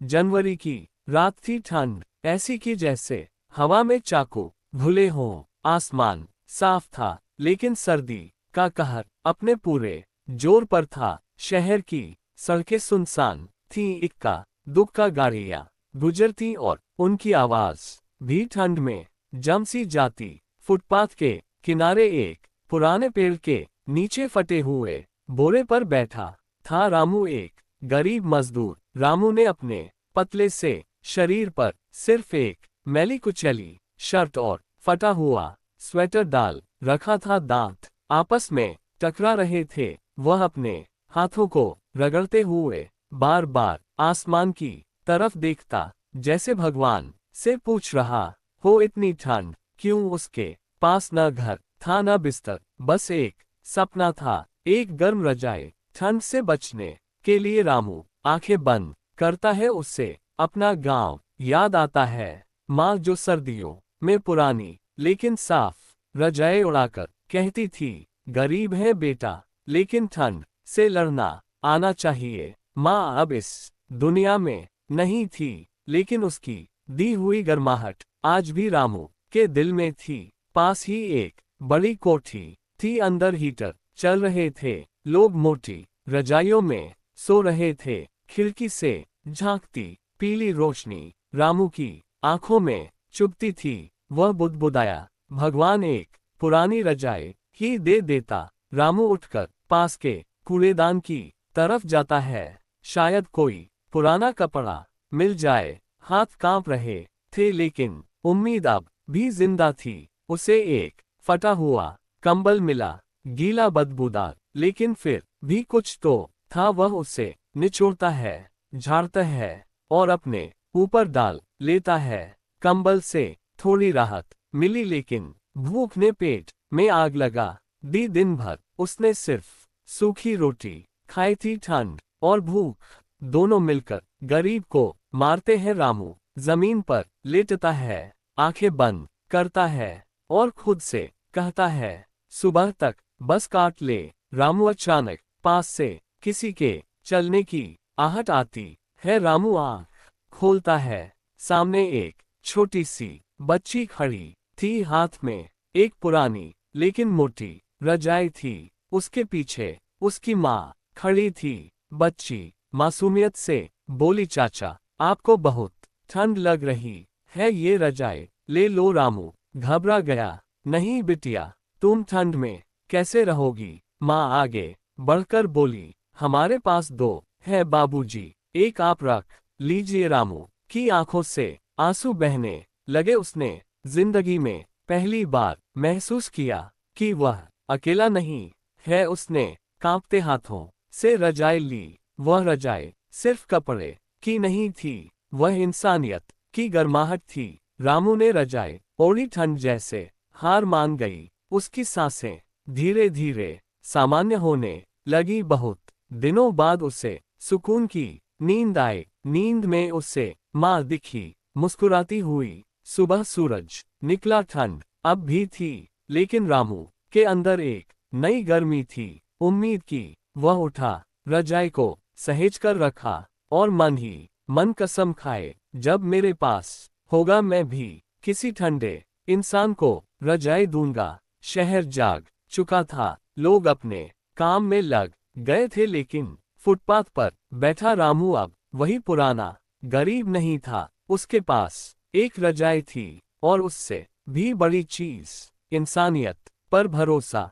जनवरी की रात थी, ठंड ऐसी की जैसे हवा में चाकू घुले हों। आसमान साफ था, लेकिन सर्दी का कहर अपने पूरे जोर पर था। शहर की सड़कें सुनसान थीं, इक्का दुक्का गाड़ियां गुजरती और उनकी आवाज भी ठंड में जम सी जाती। फुटपाथ के किनारे एक पुराने पेड़ के नीचे फटे हुए बोरे पर बैठा था रामू, एक गरीब मजदूर। रामू ने अपने पतले से शरीर पर सिर्फ एक मैली कुचली शर्ट और फटा हुआ स्वेटर डाल रखा था। दांत आपस में टकरा रहे थे। वह अपने हाथों को रगड़ते हुए बार बार आसमान की तरफ देखता, जैसे भगवान से पूछ रहा हो, इतनी ठंड क्यों। उसके पास न घर था न बिस्तर, बस एक सपना था, एक गर्म रजाई। ठंड से बचने के लिए रामू आंखें बंद करता है, उससे अपना गांव याद आता है। माँ जो सर्दियों में पुरानी लेकिन साफ रजाई उड़ाकर कहती थी, गरीब है बेटा, लेकिन ठंड से लड़ना आना चाहिए। माँ अब इस दुनिया में नहीं थी, लेकिन उसकी दी हुई गर्माहट आज भी रामू के दिल में थी। पास ही एक बड़ी कोठी थी, अंदर हीटर चल रहे थे। लोग मोटी रजाइयों में सो रहे थे। खिड़की से झांकती पीली रोशनी रामू की आंखों में चुभती थी। वह बुदबुदाया, भगवान एक पुरानी रजाई ही दे देता। रामू उठकर पास के कूड़ेदान की तरफ जाता है, शायद कोई पुराना कपड़ा मिल जाए। हाथ कांप रहे थे, लेकिन उम्मीद अब भी जिंदा थी। उसे एक फटा हुआ कंबल मिला, गीला बदबूदार, लेकिन फिर भी कुछ तो था। वह उसे निचोड़ता है, झाड़ता है और अपने ऊपर डाल लेता है। कंबल से थोड़ी राहत मिली, लेकिन भूख ने पेट में आग लगा दी। दिन भर उसने सिर्फ सूखी रोटी खाई थी। ठंड और भूख दोनों मिलकर गरीब को मारते हैं। रामू जमीन पर लेटता है, आंखें बंद करता है और खुद से कहता है, सुबह तक बस काट ले। रामू अचानक पास से किसी के चलने की आहट आती है। रामू आंख खोलता है, सामने एक छोटी सी बच्ची खड़ी थी। हाथ में एक पुरानी लेकिन मोटी रजाई थी। उसके पीछे उसकी माँ खड़ी थी। बच्ची मासूमियत से बोली, चाचा आपको बहुत ठंड लग रही है, ये रजाई ले लो। रामू घबरा गया, नहीं बिटिया, तुम ठंड में कैसे रहोगी। माँ आगे बढ़कर बोली, हमारे पास दो है बाबूजी, एक आप रख लीजिए। रामू की आंखों से आंसू बहने लगे। उसने जिंदगी में पहली बार महसूस किया कि वह अकेला नहीं है। उसने कांपते हाथों से रजाई ली। वह रजाई सिर्फ कपड़े की नहीं थी, वह इंसानियत की गर्माहट थी। रामू ने रजाई ओढ़ी, ठंड जैसे हार मान गई। उसकी सांसें धीरे धीरे सामान्य होने लगी। बहुत दिनों बाद उसे सुकून की नींद आई। नींद में उसे माँ दिखी, मुस्कुराती हुई। सुबह सूरज निकला, ठंड अब भी थी, लेकिन रामू के अंदर एक नई गर्मी थी, उम्मीद की। वह उठा, रजाई को सहेज कर रखा और मन ही मन कसम खाए, जब मेरे पास होगा मैं भी किसी ठंडे इंसान को रजाई दूंगा। शहर जाग चुका था, लोग अपने काम में लग गए थे, लेकिन फुटपाथ पर बैठा रामू अब वही पुराना गरीब नहीं था। उसके पास एक रजाई थी और उससे भी बड़ी चीज इंसानियत पर भरोसा।